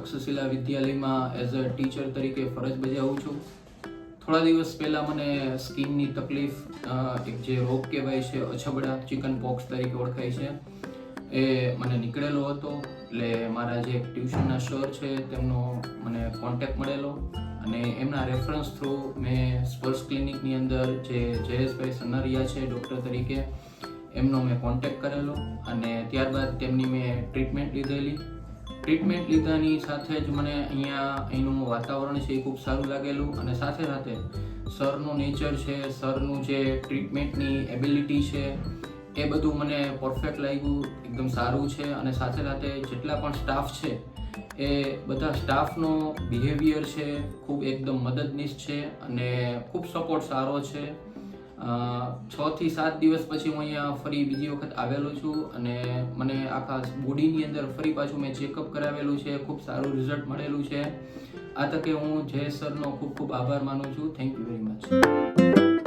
તક્ષશિલા વિદ્યાલયમાં as a teacher તરીકે ફરજ બજાવું છું. થોડા દિવસ પહેલાં મને સ્કિનની તકલીફ, એક જે રોગ કહેવાય છે અછબડા, ચિકન પોક્સ તરીકે ઓળખાય છે, એ મને નીકળેલો હતો. એટલે મારા જે ટ્યુશનના સર છે તેમનો મને કોન્ટેક્ટ મળેલો અને એમના રેફરન્સ થ્રુ મેં સ્પર્શ ક્લિનિકની અંદર જે જયેશભાઈ સનારિયા છે ડૉક્ટર તરીકે, એમનો મેં કોન્ટેક્ટ કરેલો અને ત્યારબાદ તેમની મેં ટ્રીટમેન્ટ લીધેલી. ટ્રીટમેન્ટ લીધાની સાથે જ મને અહીંનું વાતાવરણ છે એ ખૂબ સારું લાગેલું અને સાથે સાથે સરનું નેચર છે, સરનું જે ટ્રીટમેન્ટની એબિલિટી છે એ બધું મને પરફેક્ટ લાગ્યું, એકદમ સારું છે. અને સાથે સાથે જેટલા પણ સ્ટાફ છે એ બધા સ્ટાફનો બિહેવિયર છે ખૂબ એકદમ મદદનીશ છે અને ખૂબ સપોર્ટ સારો છે. 6 થી 7 દિવસ પછી હું અહીંયા ફરી બીજી વખત આવેલો છું અને મને આખા બોડીની અંદર ફરી પાછું મેં ચેકઅપ કરાવેલું છે, ખૂબ સારું રિઝલ્ટ મળેલું છે. આ તકે હું જયેશ સરનો ખૂબ ખૂબ આભાર માનું છું. Thank you very much.